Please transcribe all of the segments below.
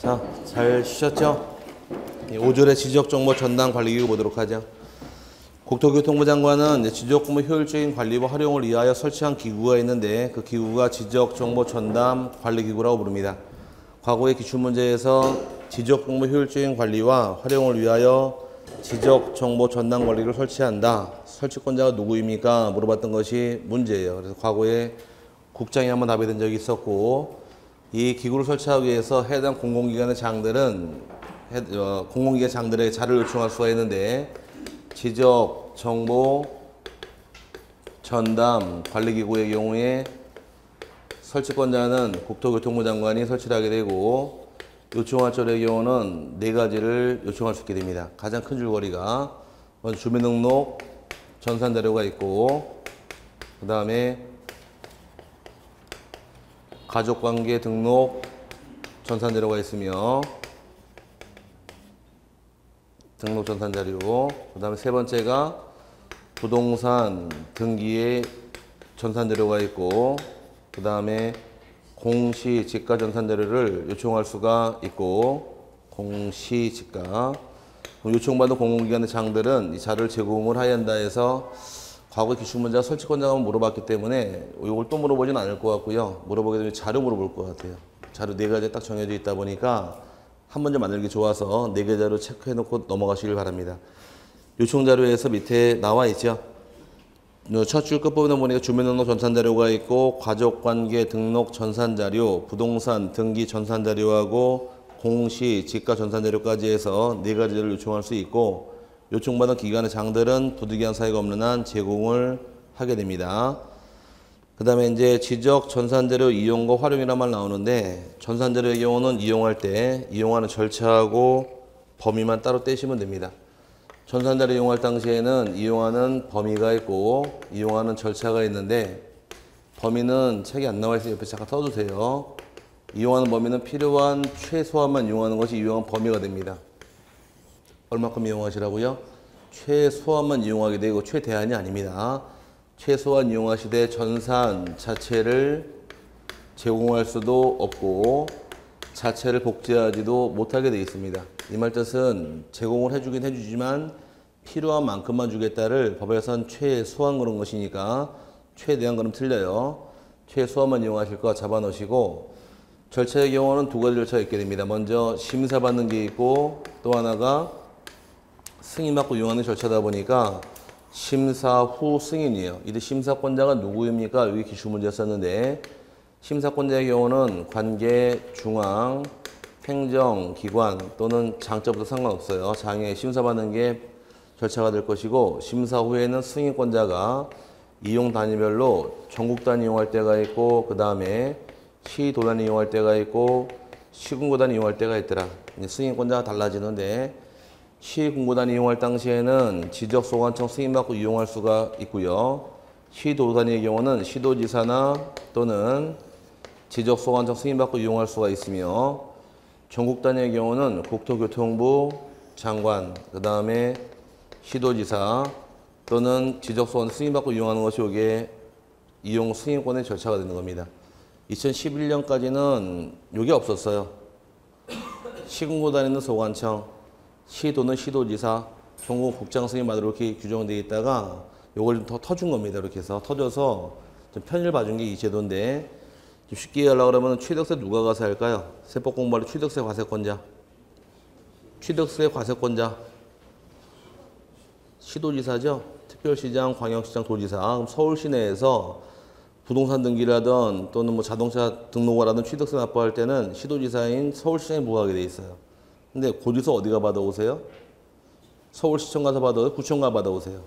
자, 잘 쉬셨죠? 5절의 지적정보 전담 관리기구 보도록 하죠. 국토교통부 장관은 지적정보 효율적인 관리와 활용을 위하여 설치한 기구가 있는데 그 기구가 지적정보 전담 관리기구라고 부릅니다. 과거의 기출문제에서 지적정보 효율적인 관리와 활용을 위하여 지적정보 전담 관리를 설치한다. 설치권자가 누구입니까? 물어봤던 것이 문제예요. 그래서 과거에 국장이 한번 답이 된 적이 있었고, 이 기구를 설치하기 위해서 해당 공공기관의 장들은 공공기관 장들에게 자료를 요청할 수가 있는데, 지적정보 전담 관리기구의 경우에 설치권자는 국토교통부 장관이 설치를 하게 되고, 요청할 자료의 경우는 4가지를 요청할 수 있게 됩니다. 가장 큰 줄거리가 먼저 주민등록 전산 자료가 있고, 그 다음에 가족관계 등록 전산 자료가 있으며, 등록 전산 자료, 그 다음에 세 번째가 부동산 등기의 전산 자료가 있고, 그 다음에 공시지가 전산 자료를 요청할 수가 있고, 공시지가 요청받은 공공기관의 장들은 이 자료를 제공을 하여야 한다 해서 과거 기출문제가 설치권자가 물어봤기 때문에 이걸 또 물어보진 않을 것 같고요. 물어보게 되면 자료 물어볼 것 같아요. 자료 4가지 딱 정해져 있다 보니까 한 문제 만들기 좋아서 4개 자료 체크해 놓고 넘어가시길 바랍니다. 요청 자료에서 밑에 나와 있죠. 첫 줄 끝부분에 보니까 주민등록 전산자료가 있고, 가족관계 등록 전산자료, 부동산 등기 전산자료하고 공시지가 전산자료까지 해서 4가지를 요청할 수 있고, 요청받은 기관의 장들은 부득이한 사유가 없는 한 제공을 하게 됩니다. 그 다음에 이제 지적 전산자료 이용과 활용이란 말 나오는데, 전산자료의 경우는 이용할 때 이용하는 절차하고 범위만 따로 떼시면 됩니다. 전산자료 이용할 당시에는 이용하는 범위가 있고 이용하는 절차가 있는데, 범위는 책에 안 나와 있으니 옆에 잠깐 써주세요. 이용하는 범위는 필요한 최소한만 이용하는 것이 이용한 범위가 됩니다. 얼마큼 이용하시라고요? 최소한만 이용하게 되고 최대한이 아닙니다. 최소한 이용하시되 전산 자체를 제공할 수도 없고 자체를 복제하지도 못하게 되어 있습니다. 이 말 뜻은 제공을 해주긴 해주지만 필요한 만큼만 주겠다를 법에선 최소한 그런 것이니까 최대한 그럼 틀려요. 최소한만 이용하실 거 잡아 놓으시고, 절차의 경우는 2가지 절차가 있게 됩니다. 먼저 심사받는 게 있고, 또 하나가 승인받고 이용하는 절차다 보니까 심사 후 승인이에요. 이때 심사권자가 누구입니까? 여기 기출문제였었는데, 심사권자의 경우는 관계 중앙 행정기관 또는 장자부터 상관없어요. 장에 심사받는 게 절차가 될 것이고, 심사 후에는 승인권자가 이용 단위별로 전국 단위 이용할 때가 있고, 그 다음에 시도 단위 이용할 때가 있고, 시군구 단위 이용할 때가 있더라. 승인권자가 달라지는데, 시군구 단위 이용할 당시에는 지적소관청 승인받고 이용할 수가 있고요. 시도 단위의 경우는 시도지사나 또는 지적소관청 승인받고 이용할 수가 있으며, 전국 단위의 경우는 국토교통부 장관, 그 다음에 시도지사 또는 지적소관 승인받고 이용하는 것이 이게 이용 승인권의 절차가 되는 겁니다. 2011년까지는 이게 없었어요. 시군구 단위는 소관청, 시도는 시도지사, 전국 국장 승인받으러 이렇게 규정되어 있다가 이걸 좀 더 터준 겁니다. 이렇게 해서 터져서 좀 편의를 봐준 게 이 제도인데, 좀 쉽게 하려고 그러면 취득세 누가 가서 할까요? 세법 공부할 때 취득세 과세권자. 취득세 과세권자. 시도지사죠. 특별시장, 광역시장, 도지사. 그럼 서울시 내에서 부동산 등기를 하든 또는 뭐 자동차 등록을 하든 취득세 납부할 때는 시도지사인 서울시장이 부과하게 돼 있어요. 근데 고지서 어디가 받아오세요? 서울시청 가서 받아오세요? 구청 가서 받아오세요?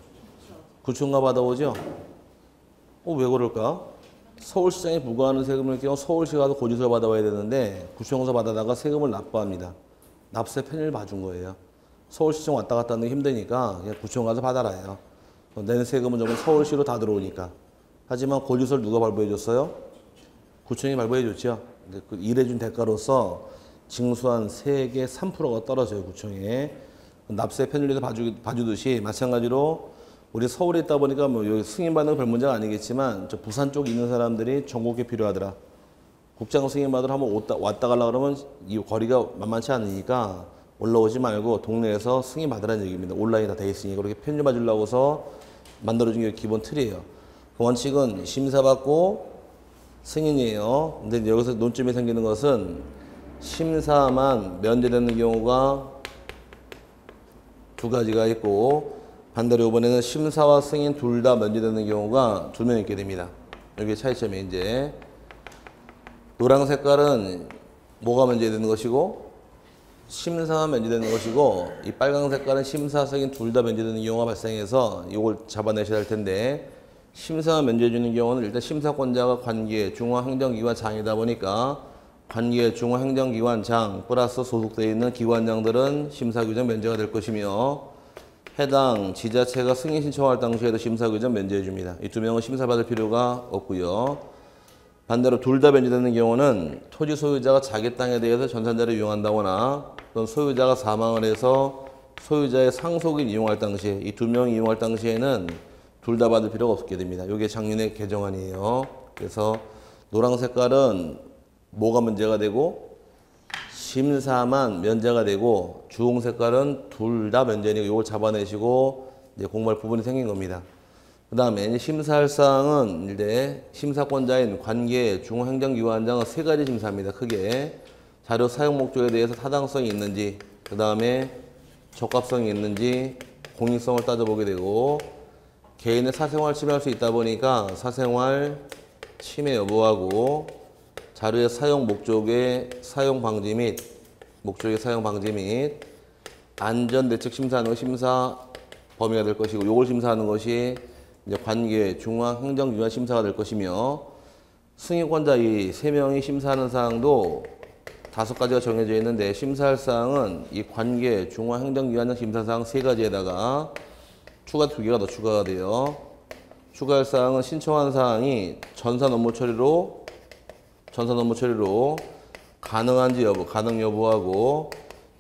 구청 가서 받아오죠? 왜 그럴까? 서울시장이 부과하는 세금을 경우 서울시 가서 고지서를 받아와야 되는데 구청에서 받아다가 세금을 납부합니다. 납세 편의를 봐준 거예요. 서울시청 왔다 갔다 하는 게 힘드니까 그냥 구청 가서 받아라요. 내는 세금은 전부 서울시로 다 들어오니까. 하지만 고지서를 누가 발부해 줬어요? 구청이 발부해 줬죠. 근데 그 일해준 대가로서 징수한 세액의 3%가 떨어져요, 구청에. 납세 편의를 봐주듯이 마찬가지로 우리 서울에 있다 보니까 뭐 여기 승인받는 건 별 문제가 아니겠지만 저 부산 쪽에 있는 사람들이 전국에 필요하더라. 국장 승인 받으러 한번 왔다 가려 그러면 이 거리가 만만치 않으니까 올라오지 말고 동네에서 승인 받으라는 얘기입니다. 온라인이 다 돼 있으니 그렇게 편집해 주려고 해서 만들어준 게 기본 틀이에요. 그 원칙은 심사받고 승인이에요. 근데 이제 여기서 논점이 생기는 것은 심사만 면제되는 경우가 두 가지가 있고 반대로 이번에는 심사와 승인 둘 다 면제되는 경우가 2명 있게 됩니다. 여기 차이점이 이제 노란 색깔은 뭐가 면제되는 것이고 심사가 면제되는 것이고 이 빨간 색깔은 심사, 승인 둘 다 면제되는 경우가 발생해서 이걸 잡아내셔야 할 텐데 심사가 면제해주는 경우는 일단 심사권자가 관계 중앙행정기관장이다 보니까 관계 중앙행정기관장 플러스 소속되어 있는 기관장들은 심사규정 면제가 될 것이며 해당 지자체가 승인 신청할 당시에도 심사규정 면제해 줍니다. 이 2명은 심사받을 필요가 없고요. 반대로 둘 다 면제되는 경우는 토지 소유자가 자기 땅에 대해서 전산자를 이용한다거나 또는 소유자가 사망을 해서 소유자의 상속인 이용할 당시에 이 2명이 이용할 당시에는 둘 다 받을 필요가 없게 됩니다. 이게 작년의 개정안이에요. 그래서 노란 색깔은 뭐가 문제가 되고 심사만 면제가 되고 주홍 색깔은 둘 다 면제니까 이걸 잡아내시고 이제 공부할 부분이 생긴 겁니다. 그 다음에 심사할 사항은 이제 심사권자인 관계 중앙행정기관장은 3가지 심사입니다. 크게 자료 사용 목적에 대해서 타당성이 있는지, 그 다음에 적합성이 있는지, 공익성을 따져보게 되고 개인의 사생활 침해할 수 있다 보니까 사생활 침해 여부하고 자료의 사용 목적의 사용 방지 및 안전대책 심사하는 거 심사 범위가 될 것이고 요걸 심사하는 것이 이제 관계 중앙행정기관 심사가 될 것이며 승인권자 이 3명이 심사하는 사항도 5가지가 정해져 있는데 심사할 사항은 이 관계 중앙행정기관장 심사사항 3가지에다가 추가 2개가 더 추가가 돼요. 추가할 사항은 신청한 사항이 전산 업무 처리로 가능한지 여부, 가능 여부하고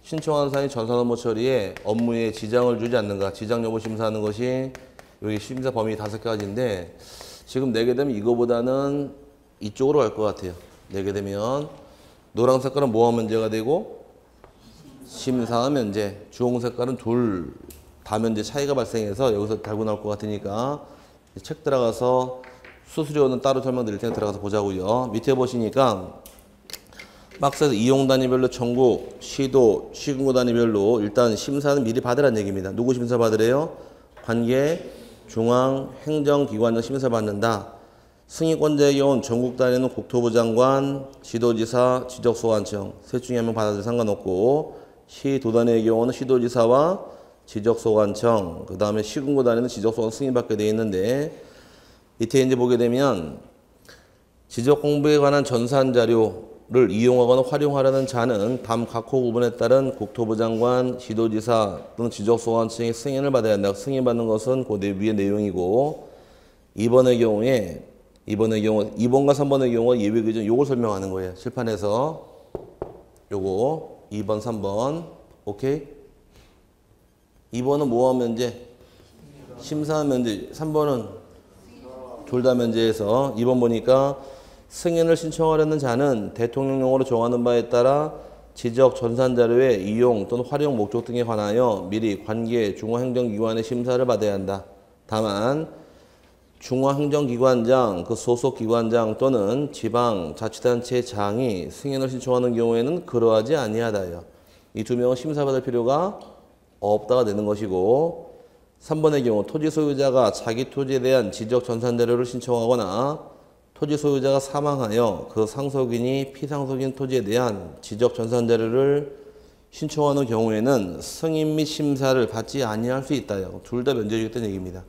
신청한 사항이 전산 업무 처리에 업무에 지장을 주지 않는가, 지장 여부 심사하는 것이 여기 심사 범위 5가지인데 지금 내게 되면 이거보다는 이쪽으로 갈 것 같아요. 내게 되면 노란 색깔은 뭐가 면제가 되고 심사와 면제, 주홍 색깔은 둘 다 면제 차이가 발생해서 여기서 달고 나올 것 같으니까 책 들어가서 수수료는 따로 설명드릴 테니까 들어가서 보자고요. 밑에 보시니까 박스에서 이용 단위별로 전국, 시도, 시군구 단위별로 일단 심사는 미리 받으라는 얘기입니다. 누구 심사 받으래요? 관계 중앙행정기관장 심사 받는다. 승인권자의 경우는 전국 단위는 국토부 장관, 지도지사, 지적소관청 셋 중에 한 명 받아도 상관없고 시도 단위의 경우는 시도지사와 지적소관청, 그 다음에 시군구 단위는 지적소관 승인받게 되어 있는데 밑에 이제 보게 되면 지적공부에 관한 전산 자료를 이용하거나 활용하려는 자는 다음 각호 구분에 따른 국토부 장관, 지도지사 또는 지적소관청의 승인을 받아야 한다. 승인받는 것은 그 위의 내용이고 2번과 3번의 경우 예외 규정 요걸 설명하는 거예요. 칠판에서 요거 2번, 3번 오케이? 2번은 뭐와 면제? 심사 면제. 3번은 둘 다 면제해서 2번 보니까 승인을 신청하려는 자는 대통령령으로 정하는 바에 따라 지적 전산자료의 이용 또는 활용 목적 등에 관하여 미리 관계 중앙행정기관의 심사를 받아야 한다. 다만 중앙행정기관장, 그 소속기관장 또는 지방자치단체장이 승인을 신청하는 경우에는 그러하지 아니하다요. 이 2명은 심사받을 필요가 없다가 되는 것이고 3번의 경우 토지 소유자가 자기 토지에 대한 지적 전산 자료를 신청하거나 토지 소유자가 사망하여 그 상속인이 피상속인 토지에 대한 지적 전산 자료를 신청하는 경우에는 승인 및 심사를 받지 아니할 수 있다요. 둘 다 면제해주겠다는 얘기입니다.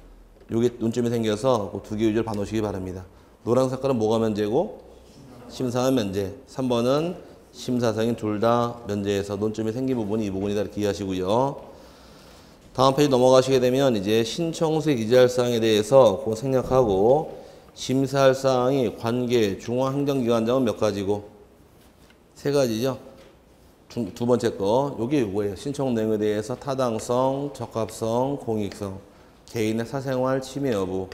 요게 논점이 생겨서 그 2개 유지를 봐놓으시기 바랍니다. 노란 색깔은 뭐가 면제고 심사는 면제. 3번은 심사승인 둘 다 면제해서 논점이 생긴 부분이 이 부분이다 이렇게 이해하시고요. 다음 페이지 넘어가시게 되면 이제 신청서에 기재할 사항에 대해서 그거 생략하고 심사할 사항이 관계 중앙행정기관장은 몇 가지고 3가지죠. 두 번째 거 요게 뭐예요? 신청 내용에 대해서 타당성, 적합성, 공익성, 개인의 사생활 침해 여부,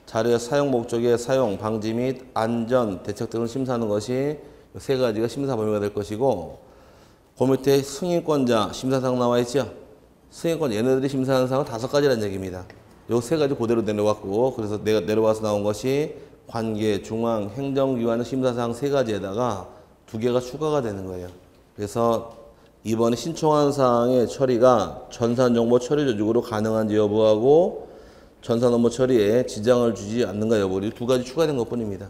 자료의 사용 목적의 사용 방지 및 안전 대책 등을 심사하는 것이 세 가지가 심사 범위가 될 것이고, 그 밑에 승인권자 심사사항 나와 있죠. 승인권 얘네들이 심사하는 사항은 5가지라는 얘기입니다. 요 세 가지 그대로 내려왔고, 그래서 내가 내려와서 나온 것이 관계, 중앙, 행정기관의 심사사항 3가지에다가 2개가 추가가 되는 거예요. 그래서 이번에 신청한 사항의 처리가 전산정보 처리 조직으로 가능한지 여부하고 전산 업무 처리에 지장을 주지 않는가 여부, 이 2가지 추가된 것 뿐입니다.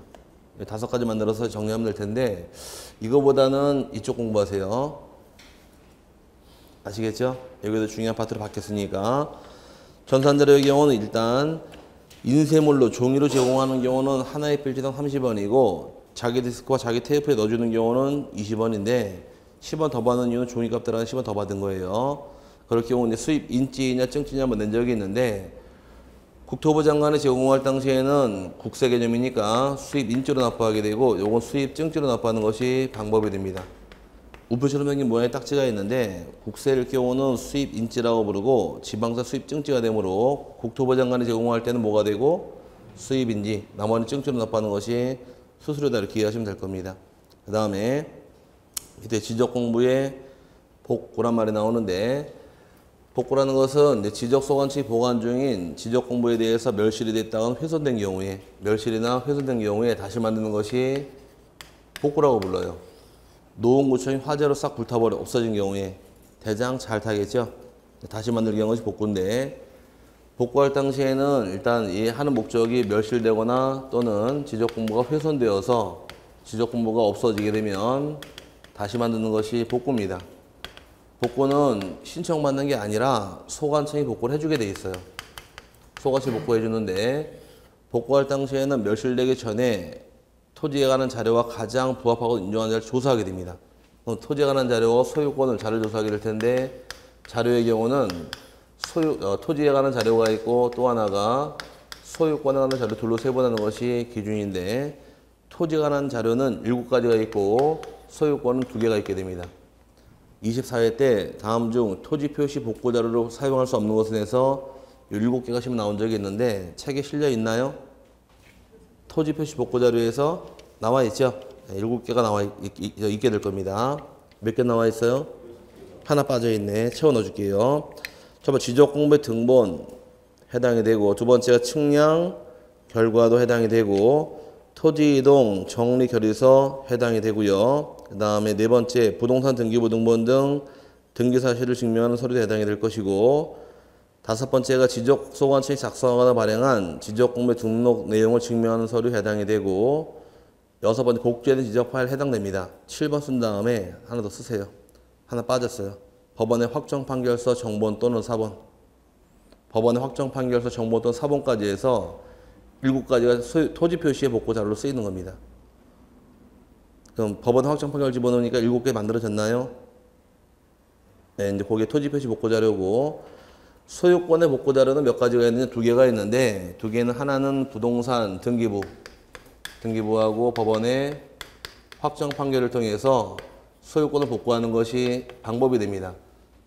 5가지 만들어서 정리하면 될 텐데, 이거보다는 이쪽 공부하세요. 아시겠죠? 여기도 중요한 파트로 바뀌었으니까. 전산자료의 경우는 일단 인쇄물로 종이로 제공하는 경우는 하나의 필지당 30원이고, 자기 디스크와 자기 테이프에 넣어주는 경우는 20원인데 10원 더 받는 이유는 종이값 들어가는 10원 더 받은 거예요. 그럴 경우 이제 수입 인지냐 증지냐 한번 낸 적이 있는데, 국토부 장관이 제공할 당시에는 국세 개념이니까 수입 인지로 납부하게 되고, 요건 수입 증지로 납부하는 것이 방법이 됩니다. 우표처럼 생긴 모양의 딱지가 있는데, 국세일 경우는 수입 인지라고 부르고 지방세 수입 증지가 되므로 국토부 장관이 제공할 때는 뭐가 되고 수입 인지, 나머지는 증지로 납부하는 것이 수수료다, 이렇게 이해하시면 될 겁니다. 그 다음에 밑에 지적 공부에 복구란 말이 나오는데, 복구라는 것은 이제 지적 소관청이 보관 중인 지적 공부에 대해서 멸실이 됐다거나 훼손된 경우에, 멸실이나 훼손된 경우에 다시 만드는 것이 복구라고 불러요. 노원구청이 화재로 싹 불타버려 없어진 경우에 대장 잘 타겠죠. 다시 만들기 한 것이 복구인데, 복구할 당시에는 일단 이 하는 목적이 멸실되거나 또는 지적 공부가 훼손되어서 지적 공부가 없어지게 되면 다시 만드는 것이 복구입니다. 복구는 신청받는 게 아니라 소관청이 복구를 해주게 돼 있어요. 소관청이 복구해 주는데, 복구할 당시에는 멸실되기 전에 토지에 관한 자료와 가장 부합하고 인정하는 자료를 조사하게 됩니다. 토지에 관한 자료와 소유권을 자료를 조사하게 될 텐데, 자료의 경우는 토지에 관한 자료가 있고 또 하나가 소유권에 관한 자료 둘로 세분하는 것이 기준인데, 토지에 관한 자료는 7가지가 있고 소유권은 2개가 있게 됩니다. 24회 때 다음 중 토지 표시 복구 자료로 사용할 수 없는 것에 대해서 7개가 지금 나온 적이 있는데, 책에 실려 있나요? 토지 표시 복구 자료에서 나와 있죠? 7개가 나와 있게 될 겁니다. 몇 개 나와 있어요? 하나 빠져 있네. 채워 넣어 줄게요. 첫 번째 지적 공부의 등본 해당이 되고, 두 번째가 측량 결과도 해당이 되고, 토지 이동 정리 결의서 해당이 되고요. 그 다음에 네 번째 부동산 등기부 등본 등 등기 사실을 증명하는 서류도 해당이 될 것이고, 5번째가 지적 소관청이 작성하거나 발행한 지적 공부의 등록 내용을 증명하는 서류 해당이 되고, 6번째 복제된 지적 파일 해당됩니다. 7번 쓴 다음에 하나 더 쓰세요. 하나 빠졌어요. 법원의 확정 판결서 정본 또는 사본. 법원의 확정 판결서 정본 또는 사본까지 해서 7가지가 토지 표시의 복구 자료로 쓰이는 겁니다. 그럼 법원 확정 판결 집어넣으니까 7개 만들어졌나요? 네, 이제 거기에 토지 표시 복구 자료고, 소유권의 복구 자료는 몇 가지가 있는지 2개가 있는데, 2개는 하나는 부동산 등기부하고 법원의 확정 판결을 통해서 소유권을 복구하는 것이 방법이 됩니다.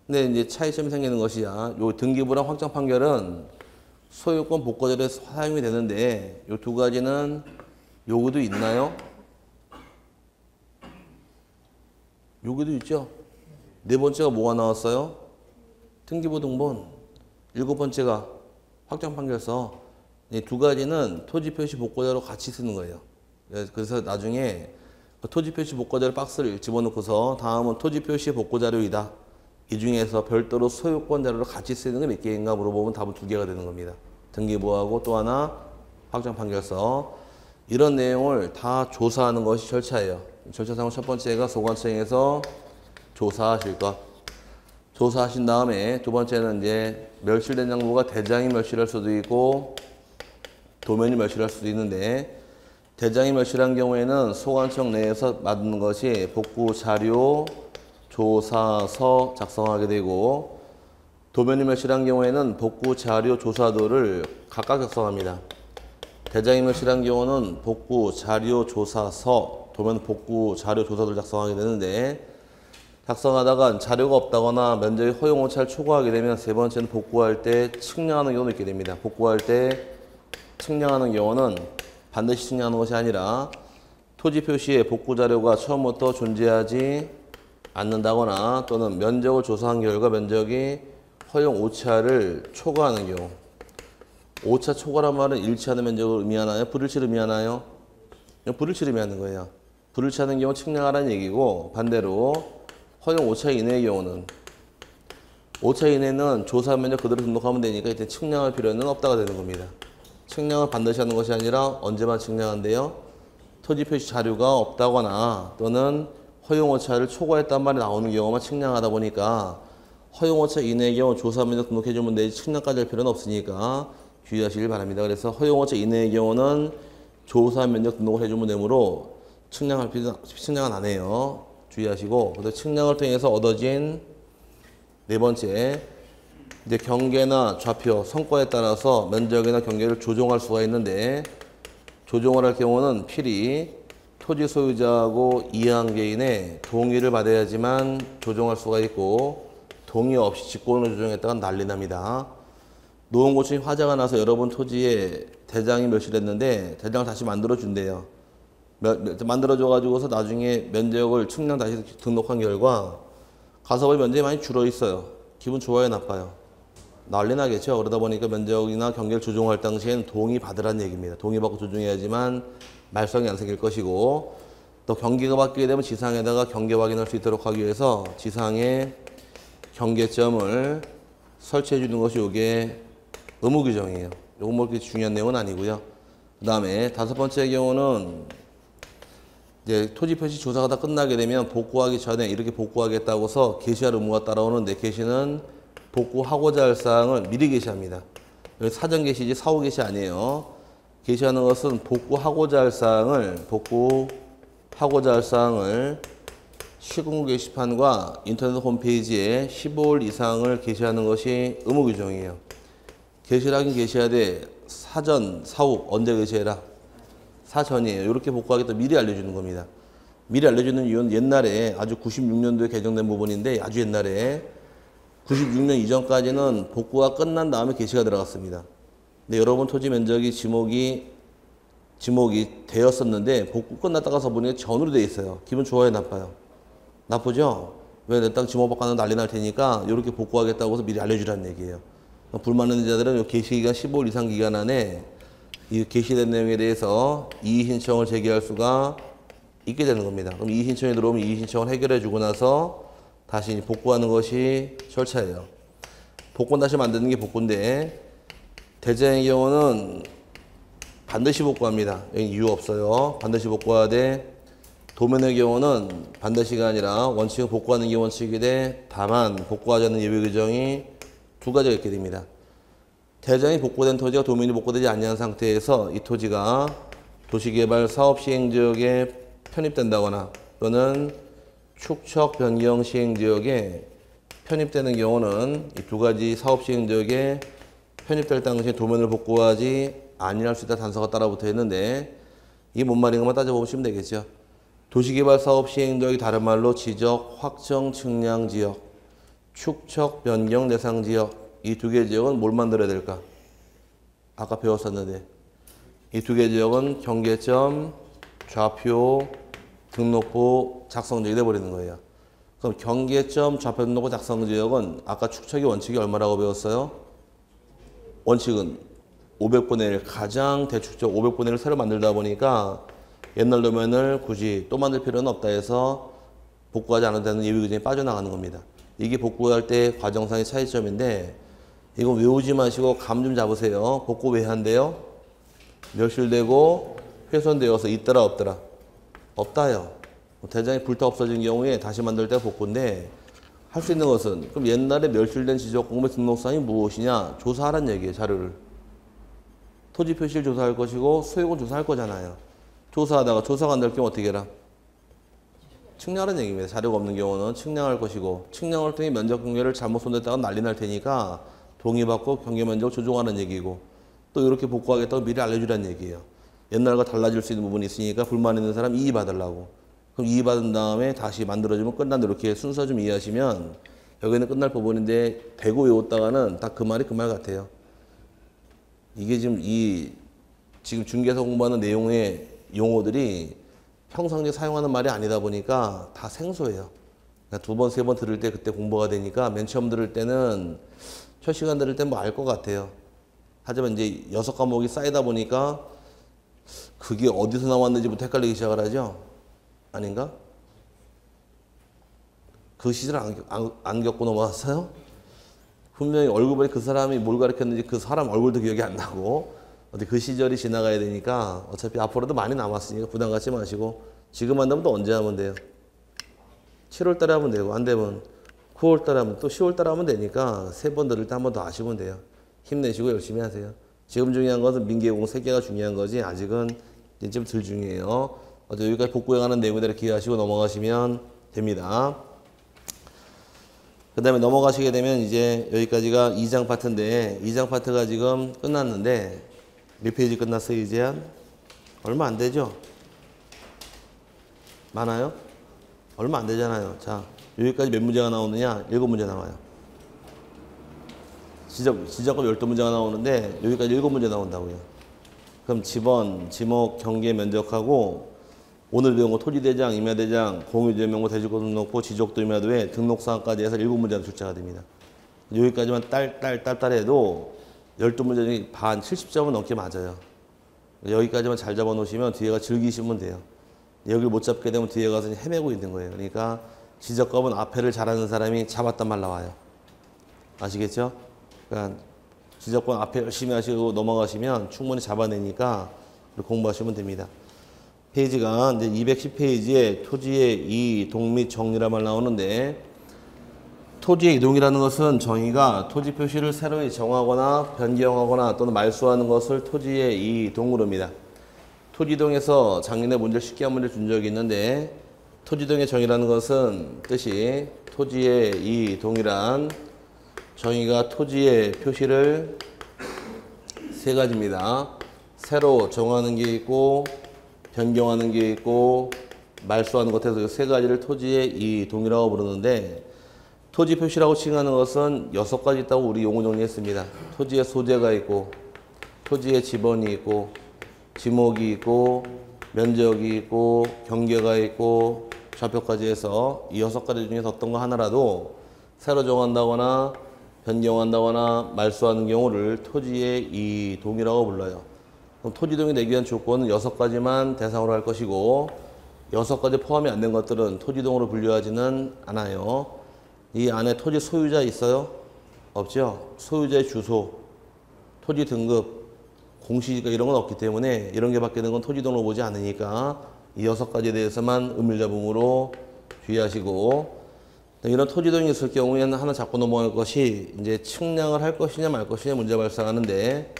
근데 이제 차이점이 생기는 것이야. 요 등기부랑 확정 판결은 소유권 복구 자료에 사용이 되는데, 요 2가지는 여기도 있나요? 여기도 있죠. 네 번째가 뭐가 나왔어요? 등기부 등본. 7번째가 확정 판결서. 이 2가지는 토지 표시 복구자로 같이 쓰는 거예요. 그래서 나중에 토지 표시 복구자료 박스를 집어넣고서 다음은 토지 표시 복구자료이다, 이 중에서 별도로 소유권 자료로 같이 쓰는 게 몇 개인가 물어보면 답은 2개가 되는 겁니다. 등기부하고 또 하나 확정 판결서. 이런 내용을 다 조사하는 것이 절차예요. 절차상으로 첫 번째가 소관청에서 조사하실 것. 조사하신 다음에 두 번째는 이제 멸실된 장부가 대장이 멸실할 수도 있고 도면이 멸실할 수도 있는데, 대장이 멸실한 경우에는 소관청 내에서 만드는 것이 복구 자료 조사서 작성하게 되고, 도면이 멸실한 경우에는 복구 자료 조사도를 각각 작성합니다. 대장이 멸실한 경우는 복구 자료 조사서, 도면 복구 자료 조사도를 작성하게 되는데, 작성하다가 자료가 없다거나 면적이 허용 오차를 초과하게 되면 세 번째는 복구할 때 측량하는 경우도 있게 됩니다. 복구할 때 측량하는 경우는 반드시 측량하는 것이 아니라 토지 표시에 복구 자료가 처음부터 존재하지 않는다거나 또는 면적을 조사한 결과 면적이 허용 오차를 초과하는 경우. 오차 초과란 말은 일치하는 면적을 의미하나요? 불일치를 의미하나요? 불일치를 의미하는 거예요. 불일치하는 경우 측량하라는 얘기고, 반대로 허용 오차 이내의 경우는, 오차 이내는 조사 면적 그대로 등록하면 되니까 이때 측량할 필요는 없다가 되는 겁니다. 측량을 반드시 하는 것이 아니라 언제만 측량한대요? 토지 표시 자료가 없다거나 또는 허용 오차를 초과했단 말이 나오는 경우만 측량하다 보니까 허용 오차 이내의 경우 조사 면적 등록해주면 되지 측량까지 할 필요는 없으니까 주의하시길 바랍니다. 그래서 허용 오차 이내의 경우는 조사 면적 등록을 해주면 되므로 측량은 안 해요. 주의하시고, 그래서 측량을 통해서 얻어진 네 번째, 이제 경계나 좌표, 성과에 따라서 면적이나 경계를 조정할 수가 있는데, 조정을 할 경우는 필히 토지 소유자하고 이해관계인의 동의를 받아야지만 조정할 수가 있고, 동의 없이 직권으로 조정했다가 난리 납니다. 노원구청이 화재가 나서 여러분 토지에 대장이 멸실했는데 대장을 다시 만들어 준대요. 만들어 줘가지고서 나중에 면적을 측량 다시 등록한 결과 가서볼 면적이 많이 줄어 있어요. 기분 좋아요, 나빠요? 난리 나겠죠. 그러다 보니까 면적이나 경계를 조정할 당시에는 동의 받으라는 얘기입니다. 동의 받고 조정해야지만 말썽이 안 생길 것이고, 또 경계가 바뀌게 되면 지상에다가 경계 확인할 수 있도록 하기 위해서 지상에 경계점을 설치해 주는 것이 이게 의무 규정이에요. 이건 뭐 그렇게 중요한 내용은 아니고요. 그 다음에 다섯 번째 경우는 이제 토지 표시 조사가 다 끝나게 되면 복구하기 전에 이렇게 복구하겠다고서 게시할 의무가 따라오는데, 게시는 복구하고자 할 사항을 미리 게시합니다. 사전 게시지 사후 게시 아니에요. 게시하는 것은 복구하고자 할 사항을 시군구 게시판과 인터넷 홈페이지에 15일 이상을 게시하는 것이 의무 규정이에요. 게시를 하긴 게시해야 돼. 사전, 사후 언제 게시해라? 사전이에요. 이렇게 복구하겠다 미리 알려주는 겁니다. 미리 알려주는 이유는 옛날에 아주 96년도에 개정된 부분인데, 아주 옛날에 96년 이전까지는 복구가 끝난 다음에 게시가 들어갔습니다. 근데 여러분 토지 면적이 지목이 되었었는데 복구 끝났다가서 보니까 전으로 돼 있어요. 기분 좋아요, 나빠요? 나쁘죠? 왜 내 땅 지목 바꿔서 난리 날 테니까 이렇게 복구하겠다고 해서 미리 알려주라는 얘기예요. 불만 있는 자들은 게시기간 15일 이상 기간 안에 이 게시된 내용에 대해서 이의 신청을 제기할 수가 있게 되는 겁니다. 그럼 이의 신청이 들어오면 이의 신청을 해결해 주고 나서 다시 복구하는 것이 절차예요. 복구는 다시 만드는 게 복구인데, 대장의 경우는 반드시 복구합니다. 여기 이유 없어요. 반드시 복구하되, 도면의 경우는 반드시가 아니라 원칙은 복구하는 게 원칙이되, 다만 복구하지 않는 예외 규정이 두 가지가 있게 됩니다. 대장이 복구된 토지가 도면이 복구되지 않는 상태에서 이 토지가 도시개발 사업 시행지역에 편입된다거나 또는 축척 변경 시행지역에 편입되는 경우는 이 두 가지 사업 시행지역에 편입될 당시에 도면을 복구하지 아니할 수 있다 단서가 따라붙어 있는데, 이게 뭔 말인 것만 따져보시면 되겠죠. 도시개발 사업 시행지역이 다른 말로 지적 확정 측량 지역, 축척 변경 대상 지역, 이 두 개 지역은 뭘 만들어야 될까? 아까 배웠었는데 이 두 개 지역은 경계점, 좌표, 등록부 작성 지역이 돼버리는 거예요. 그럼 경계점, 좌표, 등록부 작성 지역은 아까 축척의 원칙이 얼마라고 배웠어요? 원칙은 500분의 1, 가장 대축적 500분의 1을 새로 만들다 보니까 옛날 도면을 굳이 또 만들 필요는 없다 해서 복구하지 않아도 되는 예외 규정이 빠져나가는 겁니다. 이게 복구할 때 과정상의 차이점인데, 이거 외우지 마시고 감 좀 잡으세요. 복구 왜 한대요? 멸실되고 훼손되어서 있더라 없더라? 없다요. 대장이 불타 없어진 경우에 다시 만들 때 복구인데, 할 수 있는 것은, 그럼 옛날에 멸실된 지적공부 등록사항이 무엇이냐? 조사하란 얘기예요. 자료를. 토지 표시를 조사할 것이고 소유권 조사할 거잖아요. 조사하다가 조사가 안 될 경우 어떻게 해라? 측량하는 얘기입니다. 자료가 없는 경우는 측량할 것이고, 측량을 통해 면적 경계를 잘못 손댔다가 난리 날 테니까 동의받고 경계 면적을 조정하는 얘기고, 또 이렇게 복구하겠다고 미리 알려주라는 얘기예요. 옛날과 달라질 수 있는 부분이 있으니까 불만 있는 사람 이의 받으려고. 그럼 이의 받은 다음에 다시 만들어주면 끝난다. 이렇게 순서 좀 이해하시면 여기는 끝날 부분인데, 대고 외웠다가는 딱 그 말이 그 말 같아요. 이게 지금 지금 중개사 공부하는 내용의 용어들이 평상시에 사용하는 말이 아니다 보니까 다 생소해요. 그러니까 두 번, 세 번 들을 때 그때 공부가 되니까 맨 처음 들을 때는 첫 시간 들을 때 뭐 알 것 같아요. 하지만 이제 6과목이 쌓이다 보니까 그게 어디서 나왔는지부터 헷갈리기 시작을 하죠. 아닌가? 그 시절 안 겪고 넘어왔어요? 분명히 얼굴 보니 그 사람이 뭘 가르쳤는지 그 사람 얼굴도 기억이 안 나고 어디 그 시절이 지나가야 되니까 어차피 앞으로도 많이 남았으니까 부담 갖지 마시고 지금 한다면 또 언제 하면 돼요? 7월 달에 하면 되고 안 되면 9월 달에 하면 또 10월 달에 하면 되니까 세 번 들을 때 한 번 더 아시면 돼요. 힘내시고 열심히 하세요. 지금 중요한 것은 민계공 3개가 중요한 거지 아직은 좀 덜 중요해요. 여기까지 복구해가는 내용들을 기억하시고 넘어가시면 됩니다. 그 다음에 넘어가시게 되면 이제 여기까지가 2장 파트인데 2장 파트가 지금 끝났는데 몇 페이지 끝났어요 이제? 얼마 안 되죠? 많아요? 얼마 안 되잖아요. 자, 여기까지 몇 문제가 나오느냐? 7문제 나와요. 지적급 12문제가 나오는데 여기까지 7문제 나온다고요. 그럼 지번, 지목, 경계, 면적하고 오늘 배운 거 토지대장, 임야대장, 공유지명부, 대지권등록부, 지적도 임야도에 등록사항까지 해서 7문제가 출제가 됩니다. 여기까지만 딸 해도 12문제 중에 반 70점은 넘게 맞아요. 여기까지만 잘 잡아놓으시면 뒤에가 즐기시면 돼요. 여기를 못 잡게 되면 뒤에 가서 헤매고 있는 거예요. 그러니까 지적법은 앞에를 잘하는 사람이 잡았단 말 나와요. 아시겠죠? 그러니까 지적법 앞에 열심히 하시고 넘어가시면 충분히 잡아내니까 공부하시면 됩니다. 페이지가 이제 210페이지에 토지의 이동 및 정리란 말 나오는데 토지의 이동이라는 것은 정의가 토지 표시를 새로 정하거나 변경하거나 또는 말소하는 것을 토지의 이동으로 합니다. 토지이동에서 작년에 문제 쉽게 한 문제 준 적이 있는데 토지이동의 정의라는 것은 뜻이 토지의 이동이란 정의가 토지의 표시를 세 가지입니다. 새로 정하는 게 있고 변경하는 게 있고 말소하는 것에서 세 가지를 토지의 이동이라고 부르는데 토지 표시라고 칭하는 것은 6가지 있다고 우리 용어 정리했습니다. 토지의 소재가 있고 토지의 지번이 있고 지목이 있고 면적이 있고 경계가 있고 좌표까지 해서 이 6가지 중에서 어떤 거 하나라도 새로 정한다거나 변경한다거나 말소하는 경우를 토지의 이동이라고 불러요. 그럼 토지이동이 되기 위한 조건은 6가지만 대상으로 할 것이고 6가지 포함이 안 된 것들은 토지이동으로 분류하지는 않아요. 이 안에 토지 소유자 있어요? 없죠? 소유자의 주소, 토지 등급, 공시지가 이런 건 없기 때문에 이런 게 바뀌는 건 토지이동으로 보지 않으니까 이 6가지에 대해서만 은밀자분으로 주의하시고 이런 토지이동이 있을 경우에는 하나 잡고 넘어갈 것이 이제 측량을 할 것이냐 말 것이냐 문제 발생하는데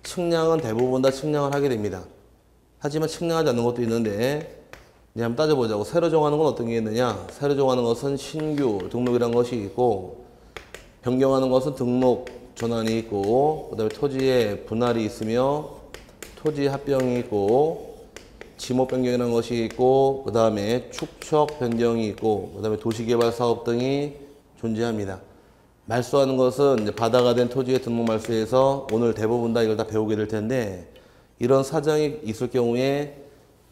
측량은 대부분 다 측량을 하게 됩니다. 하지만 측량하지 않는 것도 있는데 이제 한번 따져보자고. 새로 정하는 건 어떤 게 있느냐? 새로 정하는 것은 신규 등록이라는 것이 있고 변경하는 것은 등록 전환이 있고 그 다음에 토지에 분할이 있으며 토지 합병이 있고 지목 변경이라는 것이 있고 그 다음에 축척 변경이 있고 그 다음에 도시개발 사업 등이 존재합니다. 말소하는 것은 이제 바다가 된 토지의 등록 말소에서 오늘 대부분 다 이걸 다 배우게 될 텐데 이런 사정이 있을 경우에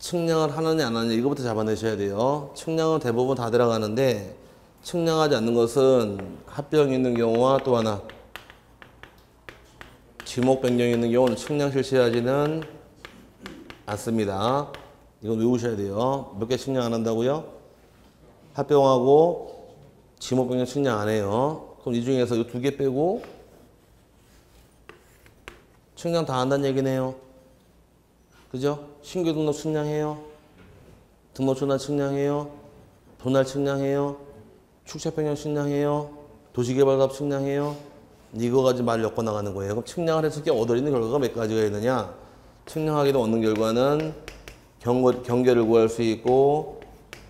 측량을 하느냐 안 하느냐 이거부터 잡아내셔야 돼요. 측량은 대부분 다 들어가는데 측량하지 않는 것은 합병이 있는 경우와 또 하나 지목 변경이 있는 경우는 측량 실시하지는 않습니다. 이건 외우셔야 돼요. 몇 개 측량 안 한다고요? 합병하고 지목 변경 측량 안 해요. 그럼 이 중에서 이 2개 빼고 측량 다 한다는 얘기네요. 그죠? 신규 등록 측량해요. 등록 전환 측량해요. 분할 측량해요. 축척 변경 측량해요. 도시개발 사업 측량해요. 이거 가지고 말 엮어 나가는 거예요. 그럼 측량을 했을 때 얻어 있는 결과가 몇 가지가 있느냐? 측량하기도 얻는 결과는 경계를 구할 수 있고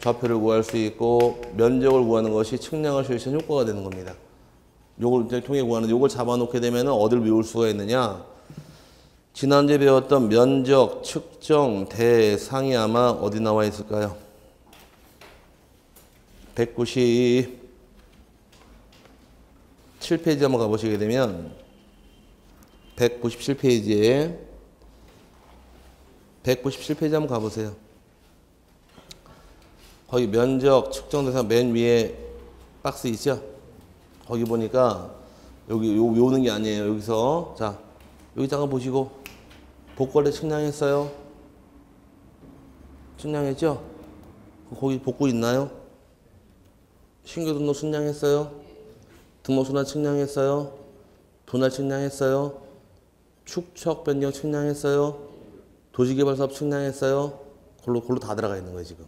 좌표를 구할 수 있고 면적을 구하는 것이 측량을 실시한 효과가 되는 겁니다. 요걸 통해 구하는 요걸 잡아놓게 되면 어디를 외울 수가 있느냐? 지난주에 배웠던 면적 측정 대상이 아마 어디 나와 있을까요? 197페이지 한번 가보시게 되면 197페이지에 197페이지 한번 가보세요. 거기 면적 측정 대상 맨 위에 박스 있죠? 거기 보니까 여기 요는 게 아니에요. 여기서 자 여기 잠깐 보시고 복구할 때 측량했어요? 측량했죠? 거기 복구 있나요? 신규 등록 측량했어요? 등록 순환 측량했어요? 분할 측량했어요? 축척 변경 측량했어요? 도시개발 사업 측량했어요? 골로 다 들어가 있는 거예요 지금.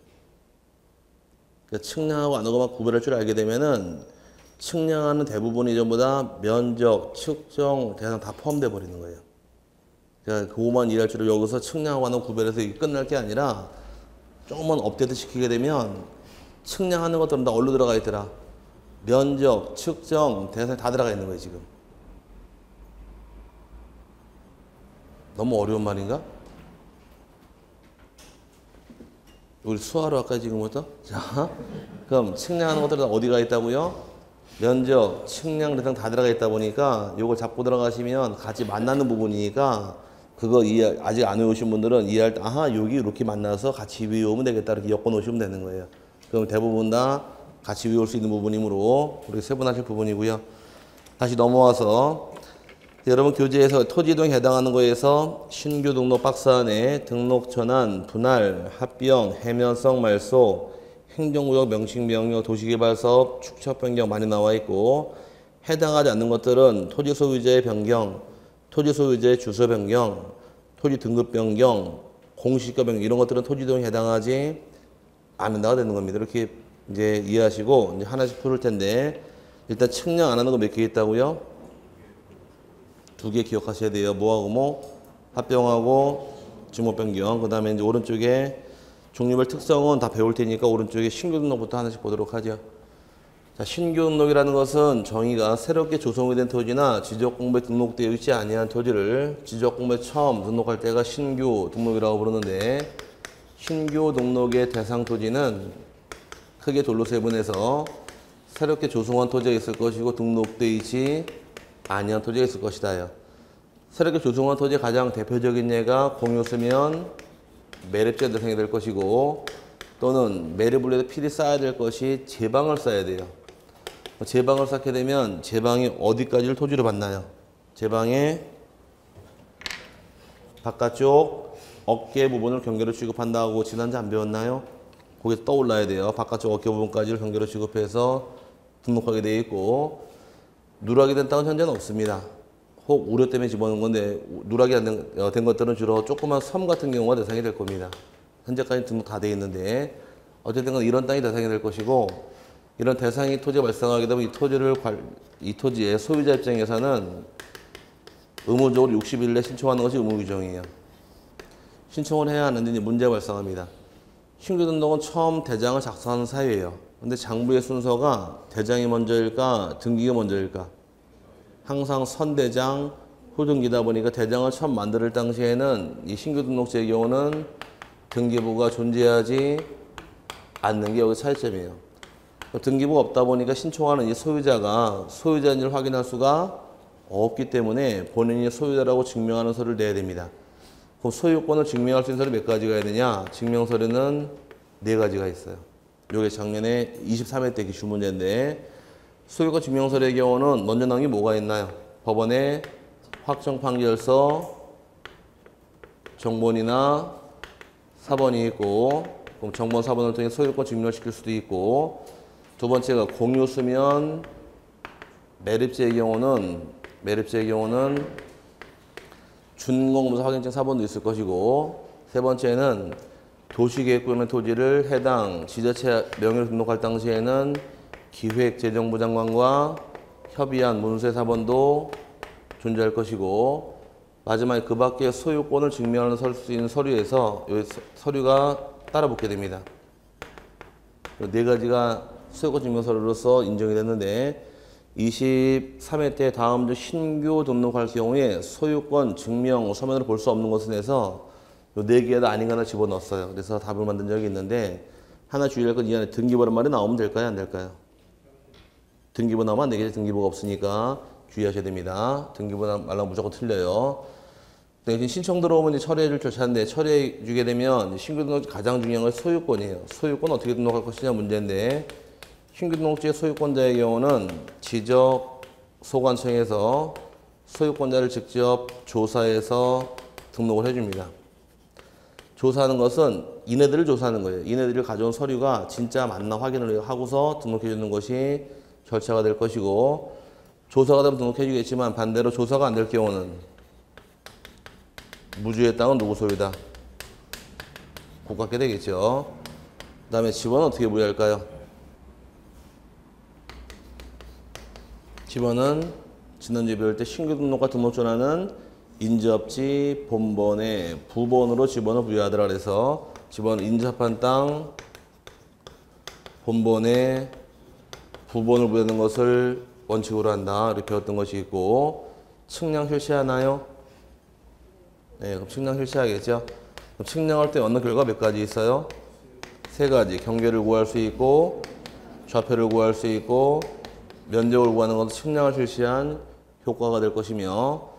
그러니까 측량하고 안 하고만 구별할 줄 알게 되면은 측량하는 대부분이 전부 다 면적, 측정, 대상 다 포함되어 버리는 거예요. 그러니까 그거만 이해할 줄 여기서 측량하고 안 하고 구별해서 이게 끝날 게 아니라 조금만 업데이트 시키게 되면 측량하는 것들은 다 어디로 들어가 있더라? 면적, 측정, 대상 다 들어가 있는 거예요 지금. 너무 어려운 말인가? 우리 수화로 할까 지금부터? 자, 그럼 측량하는 것들은 어디가 있다고요? 면적, 측량 대상 다 들어가 있다 보니까 이걸 잡고 들어가시면 같이 만나는 부분이니까 그거 이해 아직 안 외우신 분들은 이해할 때 아하 여기 이렇게 만나서 같이 외우면 되겠다 이렇게 엮어 놓으시면 되는 거예요. 그럼 대부분 다 같이 외울 수 있는 부분이므로 우리 세분하실 부분이고요. 다시 넘어와서 여러분 교재에서 토지등에 해당하는 거에서 신규 등록 박스 안에 등록 전환, 분할, 합병, 해면성 말소, 행정구역 명식 명령, 도시개발 사업, 축척 변경 많이 나와 있고 해당하지 않는 것들은 토지 소유자의 변경, 토지 소유자의 주소 변경, 토지 등급 변경, 공시지가 변경 이런 것들은 토지 등에 해당하지 않는다가 되는 겁니다. 이렇게 이제 이해하시고 이제 하나씩 풀을 텐데 일단 측량 안 하는 거 몇 개 있다고요? 2개 기억하셔야 돼요. 뭐하고 뭐? 합병하고 지목 변경. 그 다음에 이제 오른쪽에 종류별 특성은 다 배울 테니까 오른쪽에 신규 등록부터 하나씩 보도록 하죠. 자, 신규 등록이라는 것은 정의가 새롭게 조성이 된 토지나 지적공부에 등록되어 있지 아니한 토지를 지적공부에 처음 등록할 때가 신규 등록이라고 부르는데 신규 등록의 대상 토지는 크게 둘로 세분해서 새롭게 조성한 토지가 있을 것이고 등록되어 있지 아니한 토지가 있을 것이다요. 새롭게 조성한 토지의 가장 대표적인 예가 공유 쓰면 매립제 대상이 될 것이고 또는 매립을 해서 필히 쌓아야 될 것이 제방을 쌓아야 돼요. 제방을 쌓게 되면 제방이 어디까지를 토지로 받나요? 제방의 바깥쪽 어깨 부분을 경계로 취급한다고 지난주 안 배웠나요? 거기서 떠올라야 돼요. 바깥쪽 어깨 부분까지를 경계로 취급해서 등록하게 되어 있고 누락이 된 땅은 현재는 없습니다. 혹 우려 때문에 집어넣은 건데 누락이 안 된 것들은 주로 조그만 섬 같은 경우가 대상이 될 겁니다. 현재까지 등록 다 돼 있는데 어쨌든 이런 땅이 대상이 될 것이고 이런 대상이 토지가 발생하게 되면 이 토지의 소유자 입장에서는 의무적으로 60일 내 신청하는 것이 의무 규정이에요. 신청을 해야 하는데 문제가 발생합니다. 신규 등록은 처음 대장을 작성하는 사유예요. 근데 장부의 순서가 대장이 먼저일까 등기가 먼저일까? 항상 선대장 후등기다 보니까 대장을 처음 만들 당시에는 이 신규 등록제의 경우는 등기부가 존재하지 않는 게 여기 차이점이에요. 등기부가 없다 보니까 신청하는 이 소유자가 소유자인지를 확인할 수가 없기 때문에 본인이 소유자라고 증명하는 서류를 내야 됩니다. 그럼 소유권을 증명할 수 있는 서류 몇 가지가 있야 되냐? 증명서류는 4가지가 있어요. 요게 작년에 23회 때 기출 문제인데 소유권 증명서류의 경우는 먼저 나온 게 뭐가 있나요? 법원의 확정 판결서, 정본이나 사본이 있고 그럼 정본, 사본을 통해 소유권 증명시킬 수도 있고 두 번째가 공유 쓰면 매립제의 경우는 준공무사 확인증 사본도 있을 것이고 세 번째는 도시계획구역의 토지를 해당 지자체 명의로 등록할 당시에는 기획재정부 장관과 협의한 문서의 사본도 존재할 것이고 마지막에 그 밖에 소유권을 증명하는 수 있는 서류에서 이 서류가 따라 붙게 됩니다. 4가지가 소유권 증명서류로서 인정이 됐는데 23회 때 다음 주 신규 등록할 경우에 소유권 증명 서면으로 볼 수 없는 것에 대해서 이 4개에다 아닌 거 하나 집어넣었어요. 그래서 답을 만든 적이 있는데 하나 주의할 건 이 안에 등기부란 말이 나오면 될까요? 안 될까요? 등기부 나오면 안 되겠지. 등기부가 없으니까 주의하셔야 됩니다. 등기부 말 나오면 무조건 틀려요. 대신 신청 들어오면 이제 처리해 줄 절차인데 처리해 주게 되면 신규 등록지 가장 중요한 건 소유권이에요. 소유권 어떻게 등록할 것이냐 문제인데 신규 등록지의 소유권자의 경우는 지적 소관청에서 소유권자를 직접 조사해서 등록을 해줍니다. 조사하는 것은 이네들을 조사하는 거예요. 이네들이 가져온 서류가 진짜 맞나 확인을 하고서 등록해 주는 것이 절차가 될 것이고 조사가 되면 등록해 주겠지만 반대로 조사가 안 될 경우는 무주의 땅은 누구 소유다? 국가께 되겠죠. 그 다음에 집원은 어떻게 부여할까요? 집원은 지난주에 배울 때 신규 등록과 등록 전환은 인접지 본번에 부본으로 집원을 부여하더라 그래서 집원은 인접한 땅 본번에 부본을 부여하는 것을 원칙으로 한다. 이렇게 배웠던 것이 있고 측량 실시하나요? 네, 그럼 측량 실시하겠죠. 그럼 측량할 때 얻는 결과 몇 가지 있어요? 세 가지. 경계를 구할 수 있고 좌표를 구할 수 있고 면적을 구하는 것도 측량을 실시한 효과가 될 것이며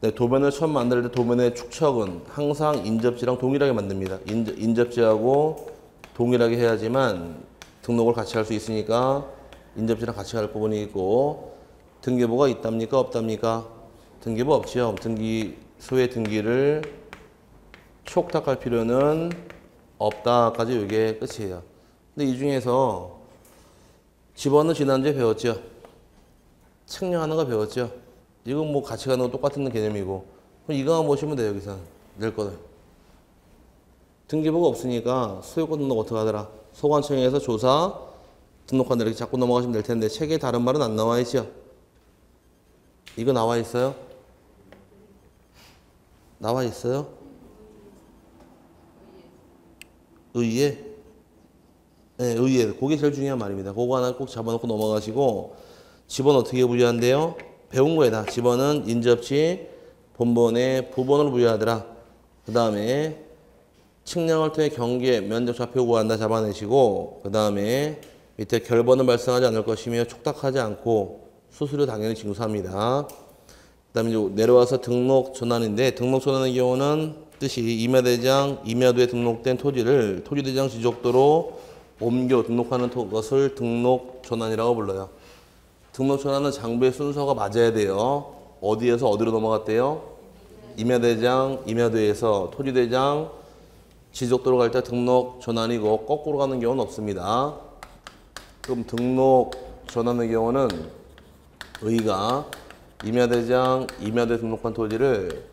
네, 도면을 처음 만들 때 도면의 축척은 항상 인접지랑 동일하게 만듭니다. 인접지하고 동일하게 해야지만 등록을 같이 할 수 있으니까 인접지랑 같이 할 부분이 있고 등기부가 있답니까? 없답니까? 등기부 없지요. 소의 등기를 촉탁할 필요는 없다까지 이게 끝이에요. 근데 이 중에서 집원은 지난주에 배웠죠. 측량하는 거 배웠죠. 이건 뭐 같이 가는 거 똑같은 개념이고 그럼 이거만 보시면 돼요. 여기서 낼 거는 등기부가 없으니까 소유권 등록 어떻게 하더라? 소관청에서 조사 등록한 데 이렇게 자꾸 넘어가시면 될 텐데 책에 다른 말은 안 나와 있죠. 이거 나와 있어요? 나와 있어요? 의예? 네, 의예. 그게 제일 중요한 말입니다. 그거 하나 꼭 잡아놓고 넘어가시고 집원 어떻게 부여한대요? 배운 거에 다. 집원은 인접지 본번에 부본을 부여하더라. 그 다음에 측량을 통해 경계, 면적, 좌표 구한다 잡아내시고 그 다음에 밑에 결번은 발생하지 않을 것이며 촉탁하지 않고 수수료 당연히 징수합니다. 그 다음에 이제 내려와서 등록 전환인데 등록 전환의 경우는 뜻이 임야대장, 임야도에 등록된 토지를 토지대장 지적도로 옮겨 등록하는 것을 등록 전환이라고 불러요. 등록 전환은 장부의 순서가 맞아야 돼요. 어디에서 어디로 넘어갔대요? 임야대장, 임야도에서 토지대장 지적도로 갈 때 등록 전환이고 거꾸로 가는 경우는 없습니다. 그럼 등록 전환의 경우는 의가 임야대장, 임야도에 등록한 토지를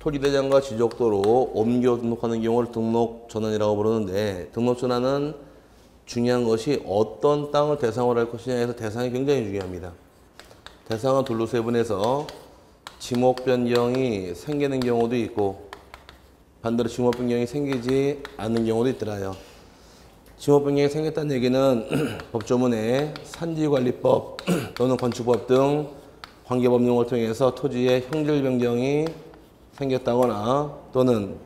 토지대장과 지적도로 옮겨 등록하는 경우를 등록 전환이라고 부르는데 등록 전환은 중요한 것이 어떤 땅을 대상으로 할 것이냐에서 대상이 굉장히 중요합니다. 대상은 둘로 세분해서 지목 변경이 생기는 경우도 있고 반대로 지목 변경이 생기지 않는 경우도 있더라요. 지목 변경이 생겼다는 얘기는 법조문에 산지관리법 또는 건축법 등 관계법령을 통해서 토지의 형질 변경이 생겼다거나 또는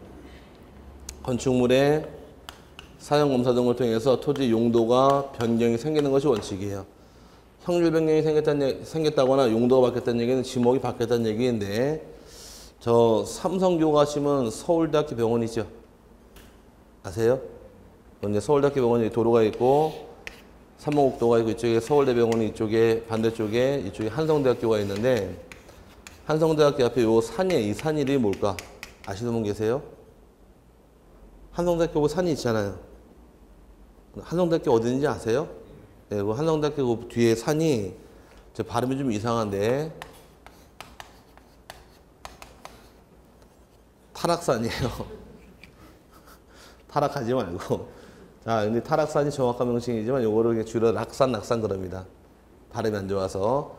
건축물의 사용검사 등을 통해서 토지 용도가 변경이 생기는 것이 원칙이에요. 형질 변경이 생겼다거나 용도가 바뀌었다는 얘기는 지목이 바뀌었다는 얘기인데 저 삼성교 가시면 서울대학교 병원이죠. 아세요? 이제 서울대학교 병원이 도로가 있고 삼봉국도가 있고 이쪽에 서울대병원이 이쪽에 반대쪽에 이쪽에 한성대학교가 있는데 한성대학교 앞에 요 산이에요. 이 산 이름이 뭘까? 아시는 분 계세요? 한성대학교 산이 있잖아요. 한성대학교 어딘지 아세요? 네, 그 한성대학교 그 뒤에 산이 제 발음이 좀 이상한데 타락산이에요. 타락하지 말고. 자, 근데 타락산이 정확한 명칭이지만 요거를 줄여 낙산 그럽니다. 발음이 안 좋아서.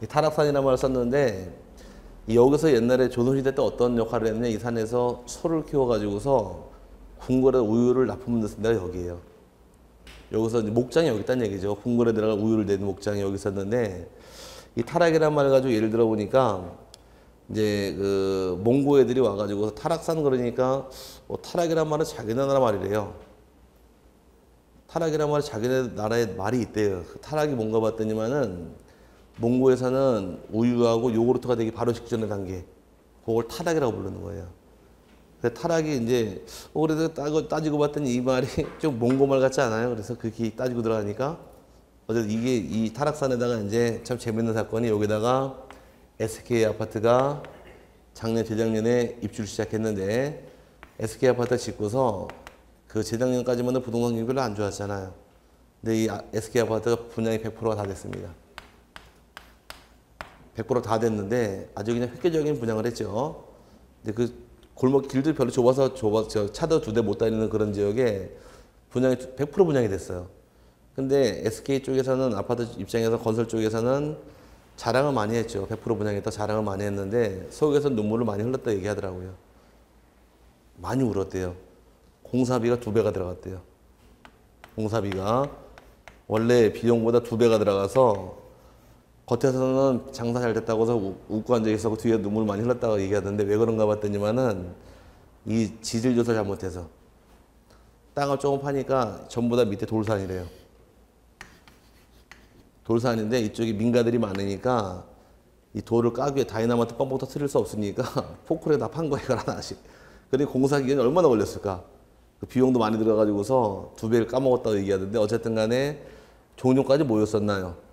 이 타락산이라는 말을 썼는데 여기서 옛날에 조선시대 때 어떤 역할을 했느냐 이 산에서 소를 키워가지고서 궁궐에 우유를 납품을 넣은 데가 여기에요. 여기서 이제 목장이 여기 있다는 얘기죠. 궁궐에 들어가 우유를 내는 목장이 여기 있었는데 이 타락이라는 말을 가지고 예를 들어 보니까 이제 그 몽고 애들이 와가지고 타락산 그러니까 타락이란 말은 자기네 나라 말이래요. 타락이란 말은 자기네 나라의 말이 있대요. 그 타락이 뭔가 봤더니만은 몽고에서는 우유하고 요구르트가 되기 바로 직전의 단계. 그걸 타락이라고 부르는 거예요. 그래서 타락이 이제 그래도 따지고 봤더니 이 말이 좀 몽고말 같지 않아요? 그래서 그렇게 따지고 들어가니까 어쨌든 이게 이 타락산에다가 이제 참 재밌는 사건이 여기다가 SK 아파트가 작년 재작년에 입주를 시작했는데 SK 아파트 짓고서 그 재작년까지만 부동산 경기 별로 안 좋았잖아요. 근데 이 SK 아파트가 분양이 100%가 다 됐습니다. 100% 다 됐는데 아주 그냥 획기적인 분양을 했죠. 근데 그 골목 길도 별로 좁아서 차도 2대 못 다니는 그런 지역에 분양이 100% 분양이 됐어요. 근데 SK 쪽에서는 아파트 입장에서 건설 쪽에서는 자랑을 많이 했죠. 100% 분양했다 자랑을 많이 했는데 속에서 눈물을 많이 흘렀다 얘기하더라고요. 많이 울었대요. 공사비가 2배가 들어갔대요. 공사비가 원래 비용보다 2배가 들어가서 겉에서는 장사 잘 됐다고 해서 웃고 앉아 있었고 뒤에 눈물 많이 흘렀다고 얘기하던데 왜 그런가 봤더니만은 이 지질 조사 잘못해서 땅을 조금 파니까 전부 다 밑에 돌산이래요. 돌산인데 이쪽이 민가들이 많으니까 이 돌을 까기 위해 다이나마트 뻥뻥 터뜨릴 수 없으니까 포크레인 다 판 거예요. 하나씩. 근데 공사 기간이 얼마나 걸렸을까? 그 비용도 많이 들어가지고서 2배를 까먹었다고 얘기하던데 어쨌든 간에 종료까지 뭐였었나요?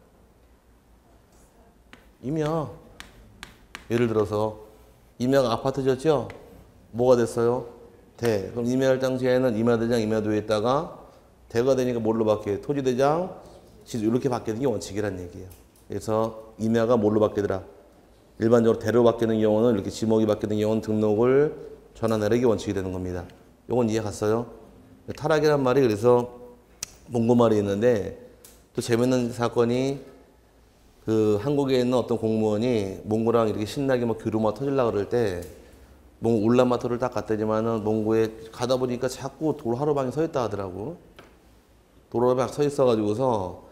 임야. 예를 들어서 임야가 아파트 졌죠? 뭐가 됐어요? 대. 그럼 임야할 당시에는 임야대장, 임야도에 있다가 대가 되니까 뭘로 바뀌어요? 토지대장, 이렇게 바뀌는 게 원칙이란 얘기예요. 그래서 임야가 뭘로 바뀌더라? 일반적으로 대로 바뀌는 경우는 이렇게 지목이 바뀌는 경우는 등록을 전환하는 게 원칙이 되는 겁니다. 요건 이해 갔어요? 타락이란 말이 그래서 몽고말이 있는데 또 재밌는 사건이 그 한국에 있는 어떤 공무원이 몽고랑 이렇게 신나게 막 규류마 터질라 그럴 때 몽고 울란바토를 딱 갔더니만은 몽고에 가다 보니까 자꾸 돌하루방에 서 있다 하더라고. 돌하루방에 서 있어가지고서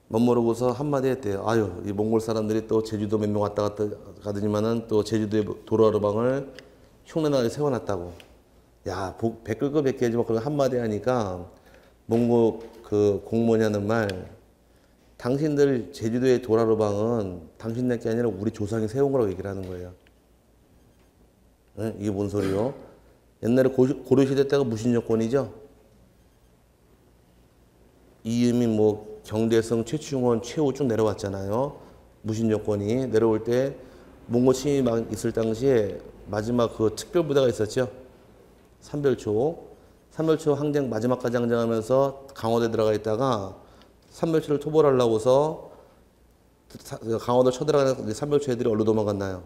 멋모르고서 한마디 했대요. 아유, 이 몽골 사람들이 또 제주도 몇 명 왔다 갔다 가더니만은 또 제주도에 도로하루방을 흉내나게 세워놨다고. 야, 백글거 백개지 뭐 그런 한마디 하니까 몽고 그 공무원이 하는 말, 당신들 제주도의 도라루방은 당신들 게 아니라 우리 조상이 세운 거라고 얘기를 하는 거예요. 네? 이게 뭔 소리요? 옛날에 고려시대 때가 무신여권이죠. 이음이 뭐 경대성, 최충원, 최후 쭉 내려왔잖아요. 무신여권이 내려올 때 몽고 침이 막 있을 당시에 마지막 그 특별부대가 있었죠. 삼별초 항쟁 마지막까지 항쟁하면서 강화도에 들어가 있다가 삼별초를 토벌하려고서 강화도 쳐들어가는 삼별초 애들이 어디로 도망갔나요?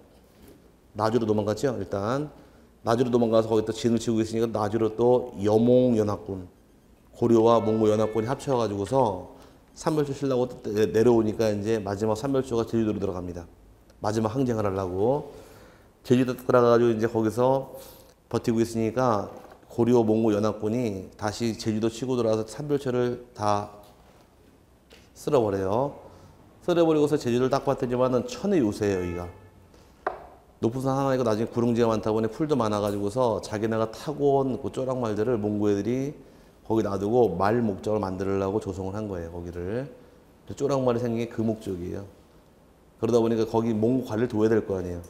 나주로 도망갔죠. 일단 나주로 도망가서 거기 또 진을 치고 있으니까 나주로 또 여몽연합군, 고려와 몽고 연합군이 합쳐가지고서 삼별초 치려고 내려오니까 이제 마지막 삼별초가 제주도로 들어갑니다. 마지막 항쟁을 하려고 제주도 들어가가지고 이제 거기서 버티고 있으니까 고려 몽고 연합군이 다시 제주도 치고 들어와서 삼별초를 다 쓸어버려요. 쓸어버리고서 제주도를 딱 봤더니만은 천의 요새예요, 여기가. 높은 산 하나이고 나중에 구릉지가 많다 보니 풀도 많아가지고서 자기네가 타고 온 그 쪼락말들을 몽고 애들이 거기 놔두고 말 목적을 만들려고 조성을 한 거예요, 거기를. 쪼락말이 생긴 게 그 목적이에요. 그러다 보니까 거기 몽고 관리를 둬야 될 거 아니에요.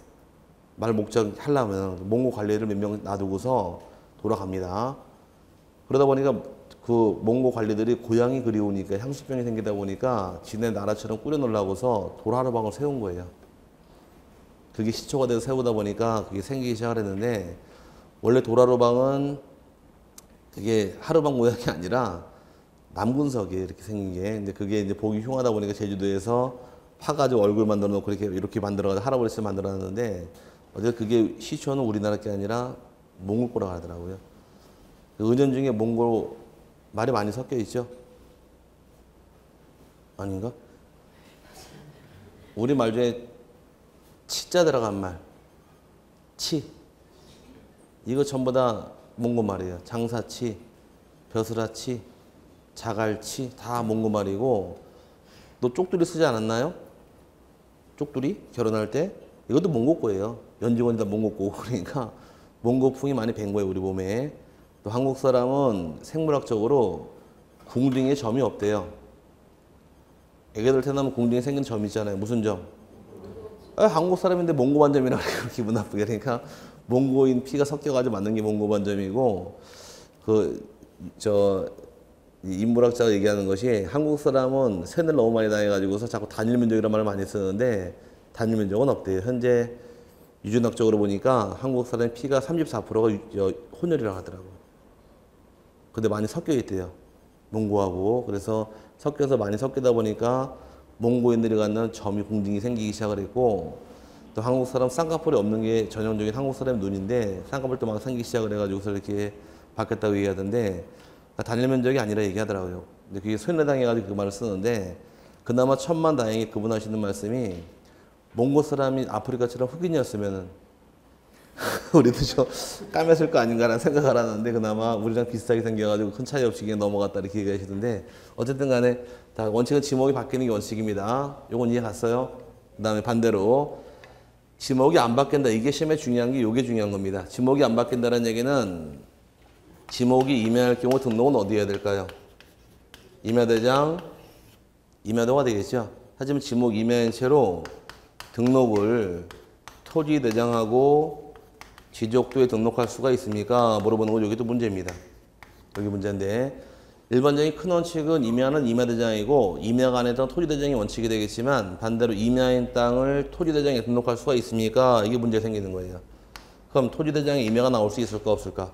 말 목적 하려면 몽고 관리를 몇 명 놔두고서 돌아갑니다. 그러다 보니까 그 몽고 관리들이 고향이 그리우니까 향수병이 생기다 보니까 지네 나라처럼 꾸려놓으려고서 도라루방을 세운 거예요. 그게 시초가 돼서 세우다 보니까 그게 생기기 시작을 했는데 원래 도라루방은 그게 하루방 모양이 아니라 남군석이에요. 이렇게 생긴 게. 근데 그게 이제 보기 흉하다 보니까 제주도에서 파가지고 얼굴 만들어 놓고 이렇게 만들어가지고 할아버지를 만들어 놨는데 어제 그게 시초는 우리나라 게 아니라 몽골 거라고 하더라고요. 은연중에 몽골 말이 많이 섞여 있죠? 아닌가? 우리 말 중에 치자 들어간 말. 치. 이거 전부 다 몽골 말이에요. 장사치, 벼슬아치, 자갈치 다 몽골 말이고 너 쪽두리 쓰지 않았나요? 쪽두리? 결혼할 때? 이것도 몽골 거예요. 연직원이 다 몽골 거고 그러니까 몽골풍이 많이 밴 거예요. 우리 몸에. 또 한국 사람은 생물학적으로 궁둥이에 점이 없대요. 애기들 태어나면 궁둥이에 생긴 점이 있잖아요. 무슨 점? 한국 사람인데 몽고 반점이라고 그래 기분 나쁘게. 그러니까 몽고인 피가 섞여가지고 만든 게 몽고 반점이고 이 인문학자가 얘기하는 것이 한국 사람은 세뇌를 너무 많이 당해가지고서 자꾸 단일민족이라는 말을 많이 쓰는데 단일민족은 없대요. 현재 유전학적으로 보니까 한국 사람의 피가 34%가 혼혈이라고 하더라고요. 근데 많이 섞여 있대요. 몽고하고. 그래서 섞여서 많이 섞이다 보니까 몽고인들이 갖는 점이 공증이 생기기 시작을 했고 또 한국 사람 쌍꺼풀이 없는 게 전형적인 한국 사람의 눈인데 쌍꺼풀도 막 생기기 시작을 해가지고서 이렇게 바뀌었다고 얘기하던데 단일 면적이 아니라 얘기하더라고요. 근데 그게 소외당해가지고 그 말을 쓰는데 그나마 천만 다행히 그분 하시는 말씀이 몽고 사람이 아프리카처럼 흑인이었으면은 우리도 좀 까맸을 거 아닌가라는 생각을 하는데 그나마 우리랑 비슷하게 생겨가지고 큰 차이 없이 그냥 넘어갔다 이렇게 얘기하시던데 어쨌든 간에 다 원칙은 지목이 바뀌는 게 원칙입니다. 요건 이해 갔어요? 그 다음에 반대로 지목이 안 바뀐다. 이게 시험에 중요한 게 요게 중요한 겁니다. 지목이 안 바뀐다는 얘기는 지목이 임야할 경우 등록은 어디 해야 될까요? 임야대장, 임야도가 되겠죠. 하지만 지목 임야인 채로 등록을 토지대장하고 지적도에 등록할 수가 있습니까? 물어보는 건 여기 또 문제입니다. 여기 문제인데 일반적인 큰 원칙은 임야는 임야대장이고 임야가 안에 토지대장이 원칙이 되겠지만 반대로 임야인 땅을 토지대장에 등록할 수가 있습니까? 이게 문제가 생기는 거예요. 그럼 토지대장에 임야가 나올 수 있을까 없을까?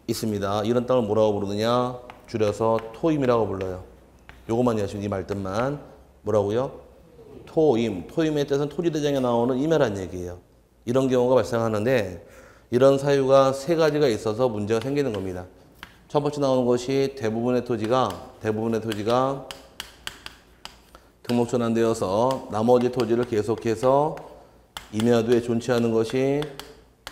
있습니다. 이런 땅을 뭐라고 부르느냐? 줄여서 토임이라고 불러요. 요것만 이해하시면 이 말뜻만 뭐라고요? 토임. 토임의 뜻은 토지대장에 나오는 임야란 얘기예요. 이런 경우가 발생하는데 이런 사유가 세 가지가 있어서 문제가 생기는 겁니다. 첫 번째 나오는 것이 대부분의 토지가 등록 전환되어서 나머지 토지를 계속해서 임야도에 존치하는 것이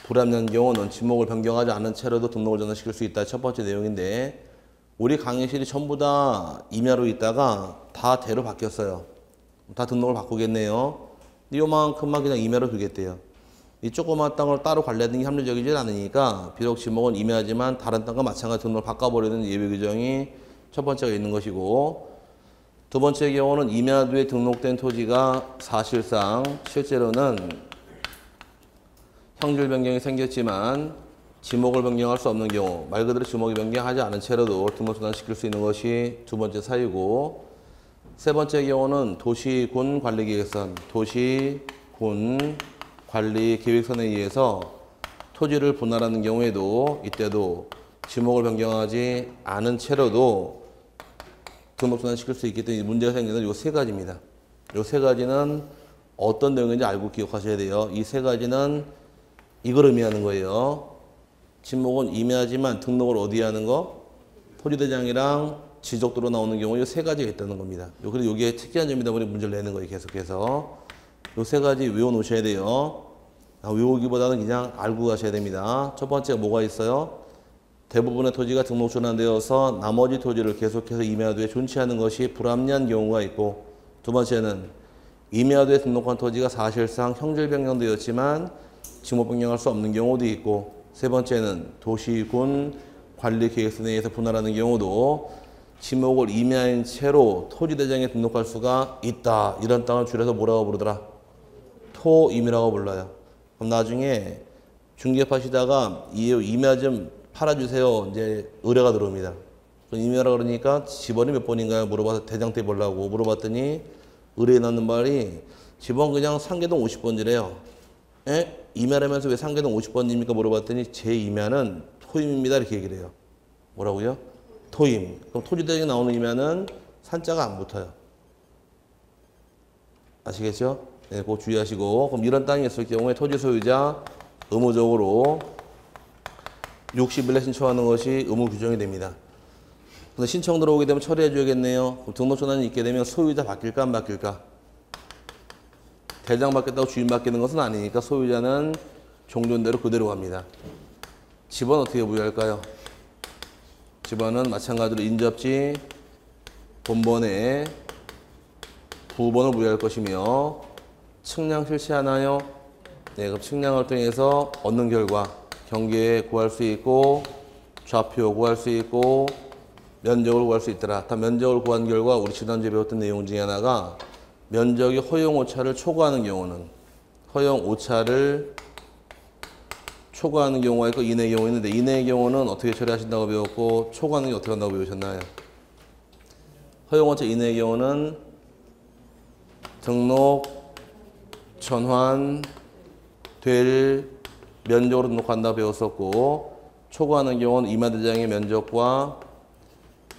불합리한 경우는 지목을 변경하지 않은 채로도 등록을 전환시킬 수 있다. 첫 번째 내용인데 우리 강의실이 전부 다 임야로 있다가 다 대로 바뀌었어요. 다 등록을 바꾸겠네요. 요만큼만 그냥 임야로 두겠대요. 이 조그만 땅을 따로 관리하는 게 합리적이지 않으니까 비록 지목은 임야지만 다른 땅과 마찬가지 등록을 바꿔버리는 예외 규정이 첫 번째가 있는 것이고 두 번째 경우는 임야도에 등록된 토지가 사실상 실제로는 형질 변경이 생겼지만 지목을 변경할 수 없는 경우 말 그대로 지목이 변경하지 않은 채로도 등록 전환시킬 수 있는 것이 두 번째 사유고 세 번째 경우는 도시군 관리계획선 도시군 관리계획선에 의해서 토지를 분할하는 경우에도 이때도 지목을 변경하지 않은 채로도 등록 전환시킬 수 있기 때문에 문제가 생기는 이 세 가지입니다. 이 세 가지는 어떤 내용인지 알고 기억하셔야 돼요. 이 세 가지는 이걸 의미하는 거예요. 지목은 임야지만 등록을 어디에 하는 거? 토지대장이랑 지적도로 나오는 경우 이 세 가지가 있다는 겁니다. 그리고 이게 특이한 점이다 보니 문제를 내는 거예요. 계속해서. 이 세 가지 외워놓으셔야 돼요. 외우기보다는 그냥 알고 가셔야 됩니다. 첫 번째가 뭐가 있어요? 대부분의 토지가 등록 전환되어서 나머지 토지를 계속해서 임야도에 존치하는 것이 불합리한 경우가 있고 두 번째는 임야도에 등록한 토지가 사실상 형질 변경되었지만 지목 변경할 수 없는 경우도 있고 세 번째는 도시군 관리계획선에 의해서 분할하는 경우도 지목을 임야인 채로 토지대장에 등록할 수가 있다. 이런 땅을 줄여서 뭐라고 부르더라? 토임이라고 불러요. 그럼 나중에 중개하시다가 임야 좀 팔아주세요. 이제 의뢰가 들어옵니다. 임야라 그러니까 집원이 몇 번인가요? 물어봐서 대장태 보려고 물어봤더니 의뢰에 넣는 말이 집원 그냥 상계동 50번지래요. 에? 임야라면서 왜 상계동 50번입니까? 물어봤더니 제 임야는 토임입니다. 이렇게 얘기를 해요. 뭐라고요? 토임. 그럼 토지대장에 나오는 임야는 산자가 안 붙어요. 아시겠죠? 네, 그거 주의하시고 그럼 이런 땅이 있을 경우에 토지 소유자 의무적으로 60일에 신청하는 것이 의무 규정이 됩니다. 근데 신청 들어오게 되면 처리해 줘야겠네요. 그럼 등록 전환이 있게 되면 소유자 바뀔까 안 바뀔까? 대장 바뀌었다고 주인 바뀌는 것은 아니니까 소유자는 종전대로 그대로 갑니다. 집은 어떻게 부여할까요? 집안은 마찬가지로 인접지 본번에 부번을 부여할 것이며 측량 실시하나요? 네, 그럼 측량을 통해서 얻는 결과 경계 구할 수 있고 좌표 구할 수 있고 면적을 구할 수 있더라. 다 면적을 구한 결과 우리 지난주에 배웠던 내용 중에 하나가 면적이 허용 오차를 초과하는 경우는 허용 오차를 초과하는 경우가 있고 이내의 경우 있는데 이내의 경우는 어떻게 처리하신다고 배웠고 초과하는 게 어떻게 한다고 배우셨나요? 허용 오차 이내의 경우는 등록 전환 될 면적으로 등록한다고 배웠었고 초과하는 경우는 임야대장의 면적과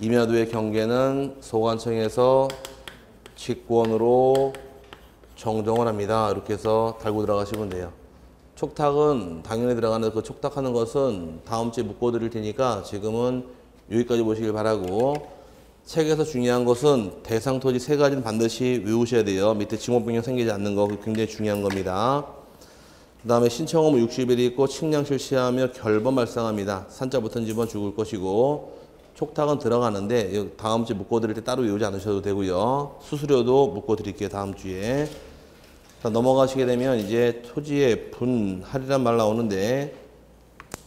임야도의 경계는 소관청에서 직권으로 정정을 합니다. 이렇게 해서 달고 들어가시면 돼요. 촉탁은 당연히 들어가는데 그 촉탁하는 것은 다음 주에 묶어드릴 테니까 지금은 여기까지 보시길 바라고 책에서 중요한 것은 대상 토지 세 가지는 반드시 외우셔야 돼요. 밑에 지목변경 생기지 않는 거 굉장히 중요한 겁니다. 그 다음에 신청 의무 60일이 있고 측량 실시하며 결번 발생합니다. 산자 붙은 집은 죽을 것이고 촉탁은 들어가는데 다음 주에 묶어드릴 때 따로 외우지 않으셔도 되고요. 수수료도 묶어드릴게요. 다음 주에. 넘어가시게 되면 이제 토지의 분할이란 말 나오는데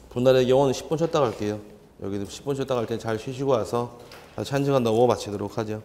분할의 경우는 10분 쉬었다 갈게요. 여기도 10분 쉬었다 갈 때 잘 쉬시고 와서 다시 한 시간 더 마치도록 하죠.